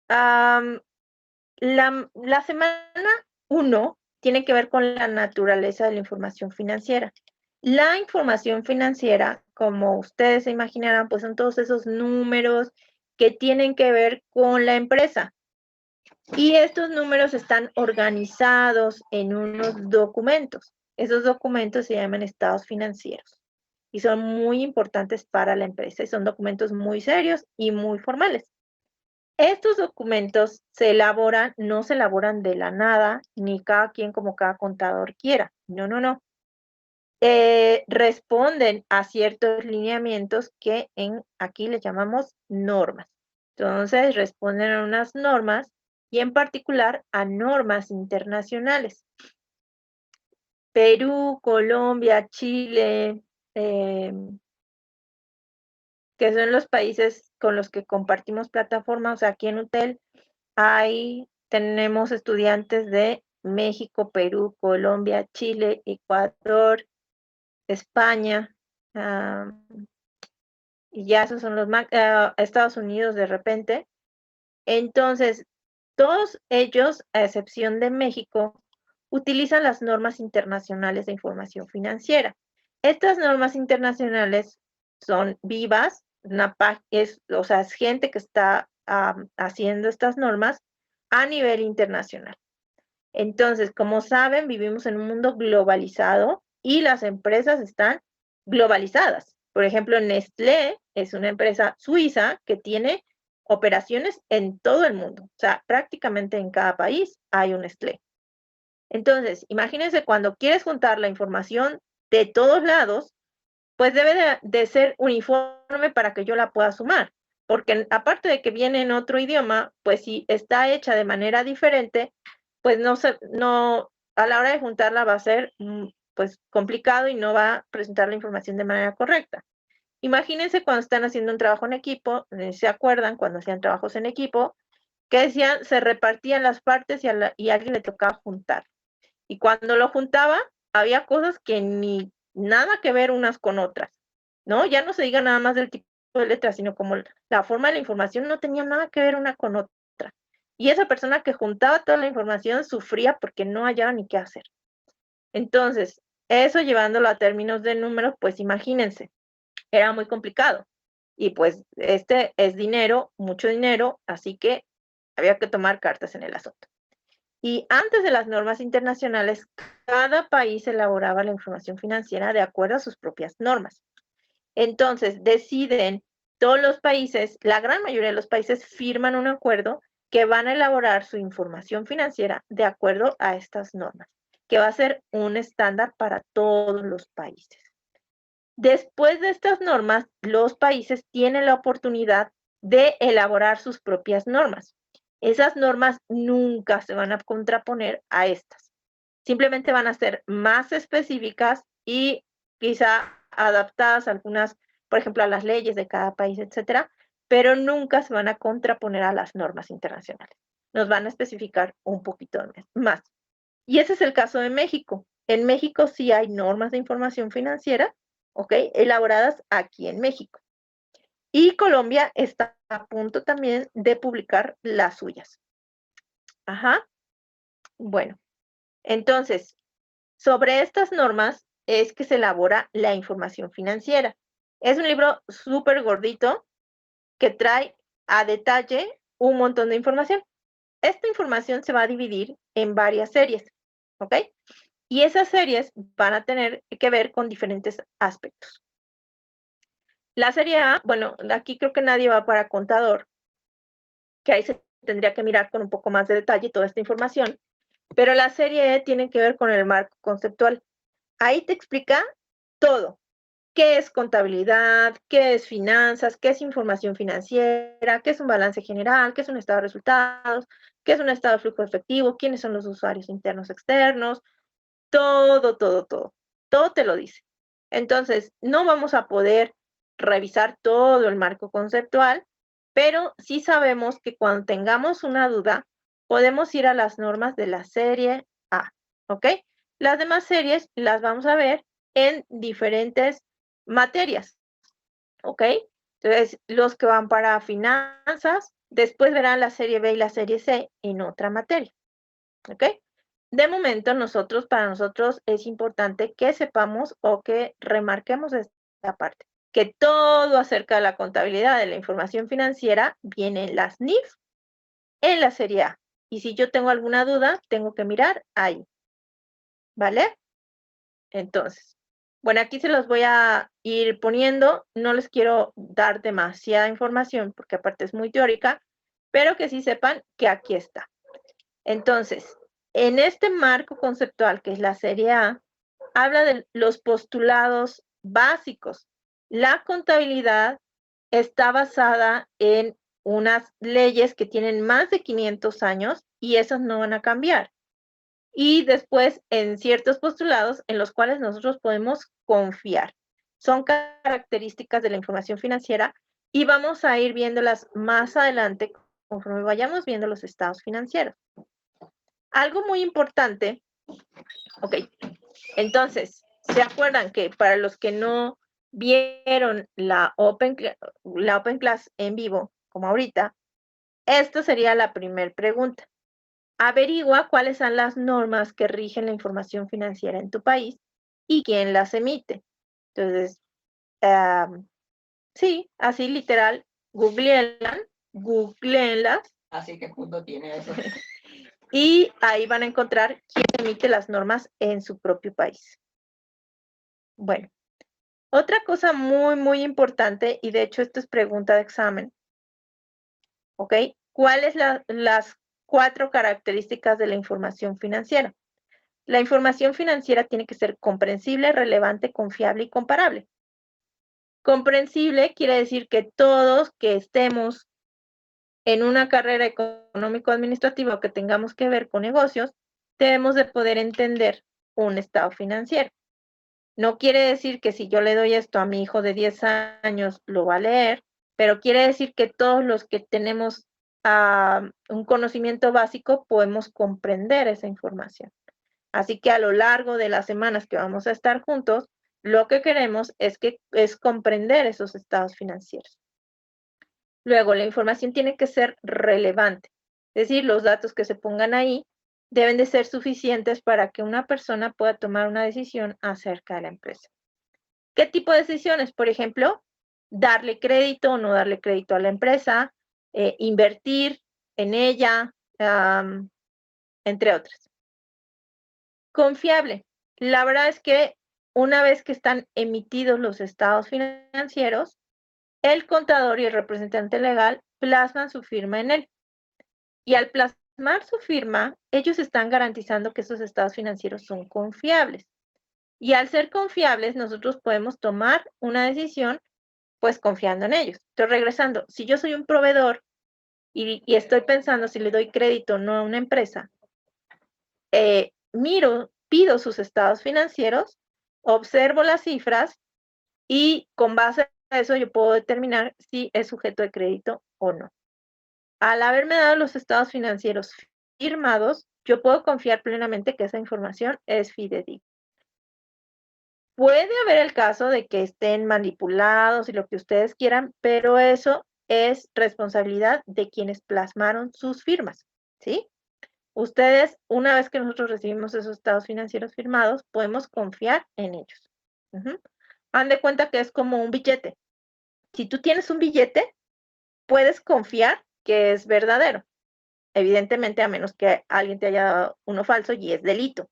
Am, la semana 1 tiene que ver con la naturaleza de la información financiera. La información financiera, como ustedes se imaginarán, pues son todos esos números que tienen que ver con la empresa. Y estos números están organizados en unos documentos. Esos documentos se llaman estados financieros y son muy importantes para la empresa y son documentos muy serios y muy formales. Estos documentos no se elaboran de la nada, ni cada quien como cada contador quiera. No, no, no. Responden a ciertos lineamientos que aquí les llamamos normas. Entonces, responden a unas normas y en particular a normas internacionales. Perú, Colombia, Chile, que son los países con los que compartimos plataforma. O sea, aquí en UTEL tenemos estudiantes de México, Perú, Colombia, Chile, Ecuador, España, y ya esos son los más, Estados Unidos de repente. Entonces, todos ellos, a excepción de México, utilizan las normas internacionales de información financiera. Estas normas internacionales son vivas, o sea, es gente que está haciendo estas normas a nivel internacional. Entonces, como saben, vivimos en un mundo globalizado y las empresas están globalizadas. Por ejemplo, Nestlé es una empresa suiza que tiene operaciones en todo el mundo. O sea, prácticamente en cada país hay un Nestlé. Entonces, imagínense cuando quieres juntar la información de todos lados, pues debe de ser uniforme para que yo la pueda sumar. Porque aparte de que viene en otro idioma, pues si está hecha de manera diferente, pues no, a la hora de juntarla va a ser pues complicado y no va a presentar la información de manera correcta. Imagínense cuando están haciendo un trabajo en equipo, ¿se acuerdan cuando hacían trabajos en equipo? Que decían, se repartían las partes y a alguien le tocaba juntar. Y cuando lo juntaba, había cosas que ni nada que ver unas con otras, ¿no? Ya no se diga nada más del tipo de letras, sino como la forma de la información no tenía nada que ver una con otra. Y esa persona que juntaba toda la información sufría porque no hallaba ni qué hacer. Entonces, eso llevándolo a términos de números, pues imagínense, era muy complicado. Y pues este es dinero, mucho dinero, así que había que tomar cartas en el asunto. Y antes de las normas internacionales, cada país elaboraba la información financiera de acuerdo a sus propias normas. Entonces, deciden todos los países, la gran mayoría de los países firman un acuerdo que van a elaborar su información financiera de acuerdo a estas normas, que va a ser un estándar para todos los países. Después de estas normas, los países tienen la oportunidad de elaborar sus propias normas. Esas normas nunca se van a contraponer a estas. Simplemente van a ser más específicas y quizá adaptadas a algunas, por ejemplo, a las leyes de cada país, etcétera, pero nunca se van a contraponer a las normas internacionales. Nos van a especificar un poquito más. Y ese es el caso de México. En México sí hay normas de información financiera, ¿ok? Elaboradas aquí en México. Y Colombia está a punto también de publicar las suyas. Ajá. Bueno, entonces, sobre estas normas es que se elabora la información financiera. Es un libro súper gordito que trae a detalle un montón de información. Esta información se va a dividir en varias series, ¿ok? Y esas series van a tener que ver con diferentes aspectos. La serie A, bueno, aquí creo que nadie va para contador, que ahí se tendría que mirar con un poco más de detalle toda esta información, pero la serie E tiene que ver con el marco conceptual. Ahí te explica todo. ¿Qué es contabilidad? ¿Qué es finanzas? ¿Qué es información financiera? ¿Qué es un balance general? ¿Qué es un estado de resultados? ¿Qué es un estado de flujo efectivo? ¿Quiénes son los usuarios internos, externos? Todo, todo, todo. Todo te lo dice. Entonces, no vamos a poder revisar todo el marco conceptual, pero sí sabemos que cuando tengamos una duda, podemos ir a las normas de la serie A, ¿ok? Las demás series las vamos a ver en diferentes materias, ¿ok? Entonces, los que van para finanzas Después verán la serie B y la serie C en otra materia. ¿Ok? De momento, para nosotros es importante que sepamos o que remarquemos esta parte, que todo acerca de la contabilidad de la información financiera viene en las NIF en la serie A. Y si yo tengo alguna duda, tengo que mirar ahí. ¿Vale? Entonces, bueno, aquí se los voy a ir poniendo. No les quiero dar demasiada información porque aparte es muy teórica, pero que sí sepan que aquí está. Entonces, en este marco conceptual que es la serie A, habla de los postulados básicos. La contabilidad está basada en unas leyes que tienen más de 500 años y esas no van a cambiar. Y después en ciertos postulados en los cuales nosotros podemos confiar. Son características de la información financiera y vamos a ir viéndolas más adelante conforme vayamos viendo los estados financieros. Algo muy importante, ok, entonces, ¿se acuerdan que para los que no vieron la Open Class en vivo, como ahorita, esta sería la primera pregunta? Averigua cuáles son las normas que rigen la información financiera en tu país y quién las emite. Entonces, sí, así literal, googleenlas. Así que punto tiene eso. Y ahí van a encontrar quién emite las normas en su propio país. Bueno, otra cosa muy, muy importante, y de hecho esto es pregunta de examen, ¿ok? ¿Cuáles las 4 características de la información financiera? La información financiera tiene que ser comprensible, relevante, confiable y comparable. Comprensible quiere decir que todos que estemos en una carrera económico-administrativa o que tengamos que ver con negocios, debemos de poder entender un estado financiero. No quiere decir que si yo le doy esto a mi hijo de 10 años lo va a leer, pero quiere decir que todos los que tenemos un conocimiento básico podemos comprender esa información. Así que a lo largo de las semanas que vamos a estar juntos, lo que queremos es comprender esos estados financieros. Luego, la información tiene que ser relevante, es decir, los datos que se pongan ahí deben de ser suficientes para que una persona pueda tomar una decisión acerca de la empresa. ¿Qué tipo de decisiones? Por ejemplo, darle crédito o no darle crédito a la empresa, invertir en ella, entre otras. Confiable. La verdad es que una vez que están emitidos los estados financieros, el contador y el representante legal plasman su firma en él. Y al plasmar su firma, ellos están garantizando que esos estados financieros son confiables. Y al ser confiables, nosotros podemos tomar una decisión, pues confiando en ellos. Entonces, regresando, si yo soy un proveedor y estoy pensando si le doy crédito o no a una empresa, pido sus estados financieros, observo las cifras y con base a eso yo puedo determinar si es sujeto de crédito o no. Al haberme dado los estados financieros firmados, yo puedo confiar plenamente que esa información es fidedigna. Puede haber el caso de que estén manipulados y lo que ustedes quieran, pero eso es responsabilidad de quienes plasmaron sus firmas, ¿sí? Ustedes, una vez que nosotros recibimos esos estados financieros firmados, podemos confiar en ellos. Han de cuenta que es como un billete. Si tú tienes un billete, puedes confiar que es verdadero. Evidentemente, a menos que alguien te haya dado uno falso y es delito.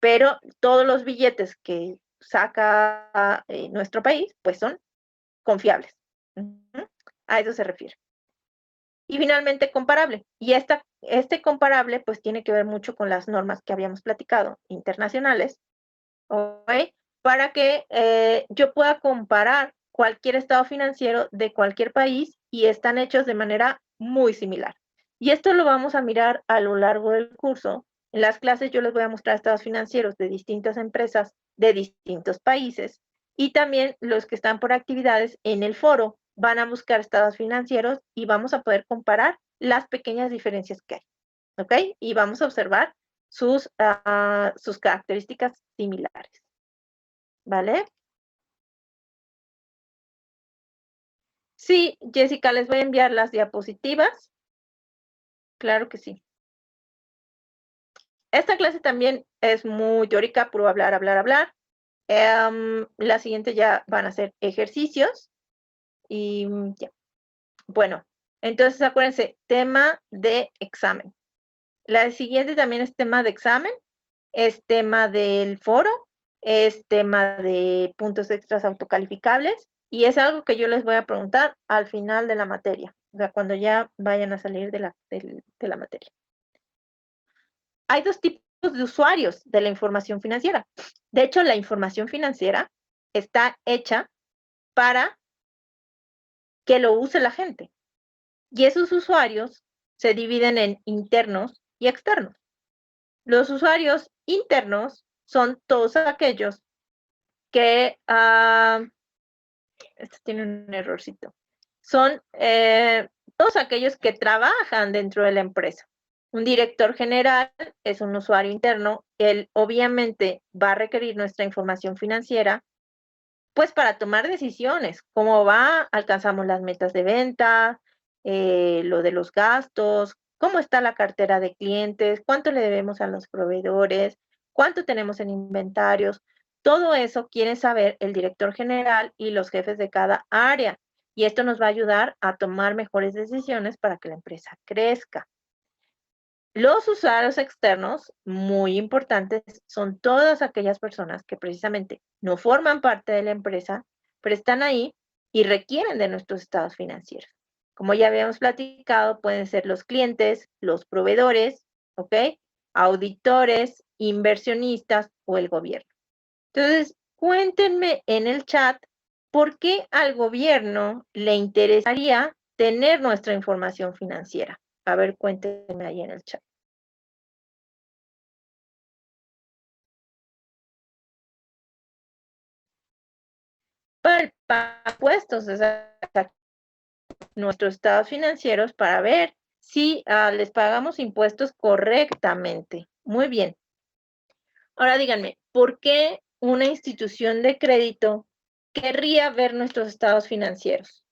Pero todos los billetes que saca nuestro país, pues son confiables. A eso se refiere. Y finalmente, comparable. Y este comparable, pues tiene que ver mucho con las normas que habíamos platicado, internacionales, ¿okay? Para que yo pueda comparar cualquier estado financiero de cualquier país y están hechos de manera muy similar. Y esto lo vamos a mirar a lo largo del curso. En las clases yo les voy a mostrar estados financieros de distintas empresas de distintos países y también los que están por actividades en el foro van a buscar estados financieros y vamos a poder comparar las pequeñas diferencias que hay, ¿ok? Y vamos a observar sus características similares, ¿vale? Sí, Jessica, les voy a enviar las diapositivas Claro que sí. Esta clase también es muy teórica, puro hablar, hablar, hablar. La siguiente ya van a ser ejercicios y ya. Bueno, entonces acuérdense, tema de examen. La siguiente también es tema de examen, es tema del foro, es tema de puntos extras autocalificables y es algo que yo les voy a preguntar al final de la materia, o sea, cuando ya vayan a salir de la materia. Hay dos tipos de usuarios de la información financiera. De hecho, la información financiera está hecha para que lo use la gente. Y esos usuarios se dividen en internos y externos. Los usuarios internos son todos aquellos que, esto tiene un errorcito, son todos aquellos que trabajan dentro de la empresa. Un director general es un usuario interno, él obviamente va a requerir nuestra información financiera, pues para tomar decisiones, cómo va, alcanzamos las metas de venta, lo de los gastos, cómo está la cartera de clientes, cuánto le debemos a los proveedores, cuánto tenemos en inventarios. Todo eso quiere saber el director general y los jefes de cada área. Y esto nos va a ayudar a tomar mejores decisiones para que la empresa crezca. Los usuarios externos, muy importantes, son todas aquellas personas que precisamente no forman parte de la empresa, pero están ahí y requieren de nuestros estados financieros. Como ya habíamos platicado, pueden ser los clientes, los proveedores, ¿ok? Auditores, inversionistas o el gobierno. Entonces, cuéntenme en el chat por qué al gobierno le interesaría tener nuestra información financiera. A ver, cuéntenme ahí en el chat. Para el pago de impuestos, o sea, nuestros estados financieros para ver si les pagamos impuestos correctamente. Muy bien. Ahora díganme, ¿por qué una institución de crédito querría ver nuestros estados financieros?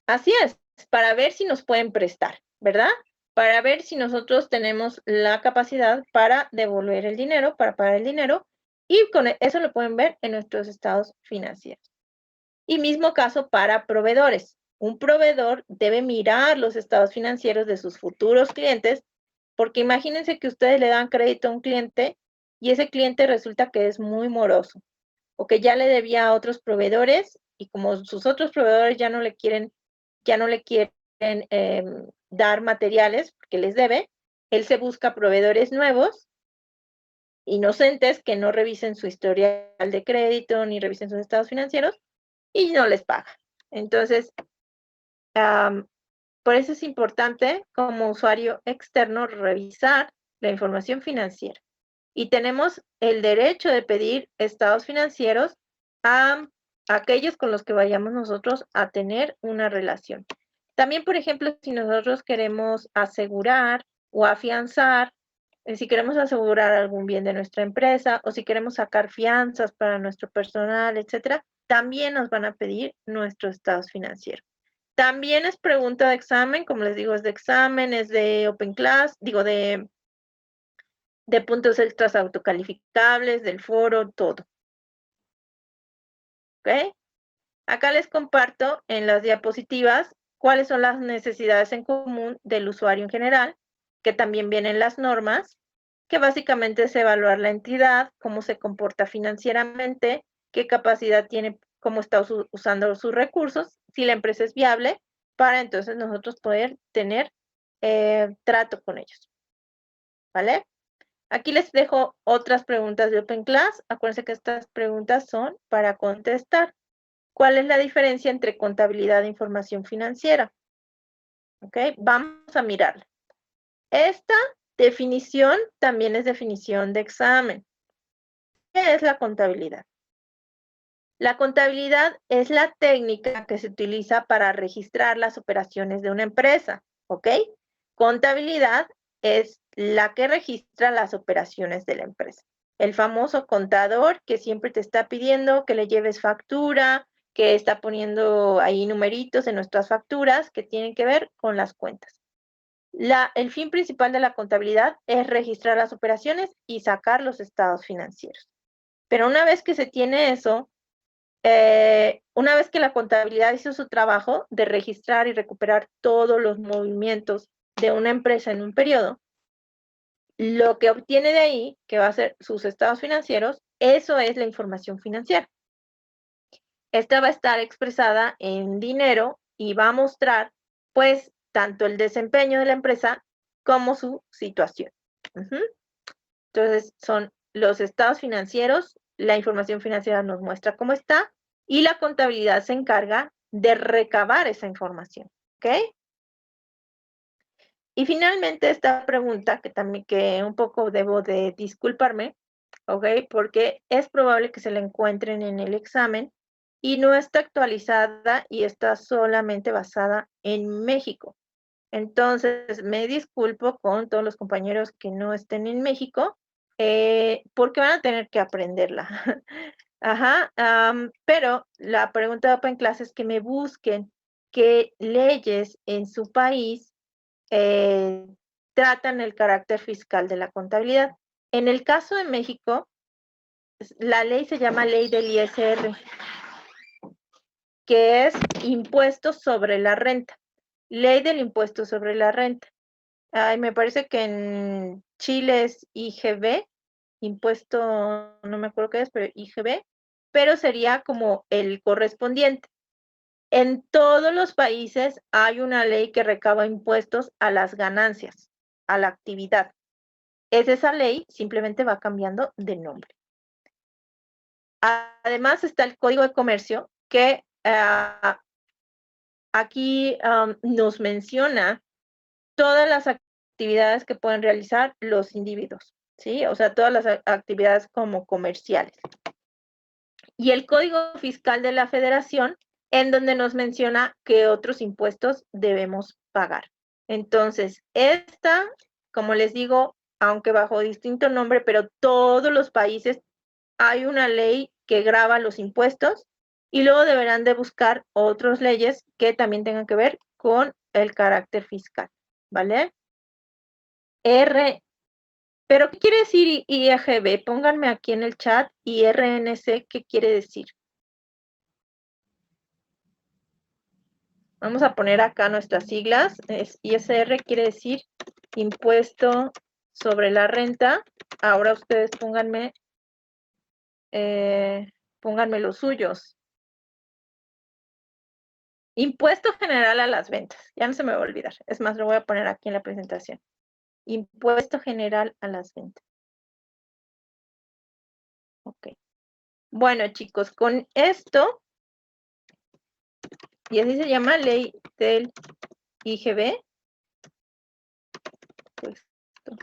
Así es, para ver si nos pueden prestar, ¿verdad? Para ver si nosotros tenemos la capacidad para devolver el dinero, para pagar el dinero, y con eso lo pueden ver en nuestros estados financieros. Y mismo caso para proveedores. Un proveedor debe mirar los estados financieros de sus futuros clientes, porque imagínense que ustedes le dan crédito a un cliente y ese cliente resulta que es muy moroso o que ya le debía a otros proveedores y como sus otros proveedores ya no le quieren dar materiales porque les debe, él se busca proveedores nuevos, inocentes, que no revisen su historial de crédito ni revisen sus estados financieros y no les paga. Entonces, por eso es importante como usuario externo revisar la información financiera. Y tenemos el derecho de pedir estados financieros a aquellos con los que vayamos nosotros a tener una relación. También, por ejemplo, si nosotros queremos asegurar o afianzar, si queremos asegurar algún bien de nuestra empresa o si queremos sacar fianzas para nuestro personal, etcétera, también nos van a pedir nuestros estados financieros. También es pregunta de examen, como les digo, es de examen, es de Open Class, digo, de puntos extras autocalificables, del foro, todo. ¿Ok? Acá les comparto en las diapositivas cuáles son las necesidades en común del usuario en general, que también vienen las normas, que básicamente es evaluar la entidad, cómo se comporta financieramente, qué capacidad tiene, cómo está usando sus recursos, si la empresa es viable, para entonces nosotros poder tener trato con ellos. ¿Vale? Aquí les dejo otras preguntas de Open Class. Acuérdense que estas preguntas son para contestar. ¿Cuál es la diferencia entre contabilidad e información financiera? ¿Ok? Vamos a mirarla. Esta definición también es definición de examen. ¿Qué es la contabilidad? La contabilidad es la técnica que se utiliza para registrar las operaciones de una empresa, ¿ok? Contabilidad es la que registra las operaciones de la empresa. El famoso contador que siempre te está pidiendo que le lleves factura, que está poniendo ahí numeritos en nuestras facturas que tienen que ver con las cuentas. El fin principal de la contabilidad es registrar las operaciones y sacar los estados financieros. Pero una vez que se tiene eso, una vez que la contabilidad hizo su trabajo de registrar y recuperar todos los movimientos de una empresa en un periodo, lo que obtiene de ahí, que va a ser sus estados financieros, eso es la información financiera. Esta va a estar expresada en dinero y va a mostrar, pues, tanto el desempeño de la empresa como su situación. Entonces, son los estados financieros, la información financiera nos muestra cómo está y la contabilidad se encarga de recabar esa información, ¿ok? Y finalmente esta pregunta, que un poco debo de disculparme, ¿ok? Porque es probable que se la encuentren en el examen y no está actualizada y está solamente basada en México. Entonces, me disculpo con todos los compañeros que no estén en México, porque van a tener que aprenderla. Ajá, pero la pregunta de Open Class es que me busquen qué leyes en su país tratan el carácter fiscal de la contabilidad. En el caso de México, la ley se llama Ley del ISR, que es Impuesto sobre la Renta. Ley del Impuesto sobre la Renta. Ay, me parece que en Chile es IGB, impuesto, no me acuerdo qué es, pero IGB, pero sería como el correspondiente. En todos los países hay una ley que recaba impuestos a las ganancias, a la actividad. Esa ley, simplemente va cambiando de nombre. Además está el Código de Comercio que aquí nos menciona todas las actividades que pueden realizar los individuos, ¿sí? O sea, todas las actividades como comerciales. Y el Código Fiscal de la Federación, en donde nos menciona qué otros impuestos debemos pagar. Entonces, esta, como les digo, aunque bajo distinto nombre, pero todos los países hay una ley que grava los impuestos y luego deberán de buscar otras leyes que también tengan que ver con el carácter fiscal, ¿vale? ¿Pero qué quiere decir IAGB? Pónganme aquí en el chat y RNC, ¿qué quiere decir? Vamos a poner acá nuestras siglas. ISR quiere decir Impuesto sobre la Renta. Ahora ustedes pónganme los suyos. Impuesto general a las ventas. Ya no se me va a olvidar. Es más, lo voy a poner aquí en la presentación. Impuesto general a las ventas. Ok. Bueno, chicos, con esto, y así se llama Ley del IGB, impuesto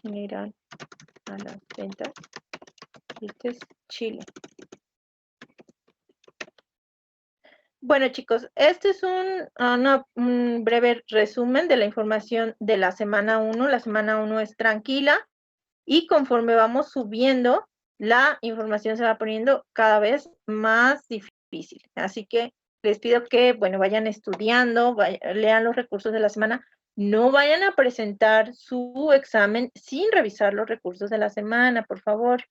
general a las ventas. Este es Chile. Bueno, chicos, este es un breve resumen de la información de la semana 1. La semana 1 es tranquila y conforme vamos subiendo, la información se va poniendo cada vez más difícil. Así que les pido que, bueno, vayan estudiando, lean los recursos de la semana. No vayan a presentar su examen sin revisar los recursos de la semana, por favor.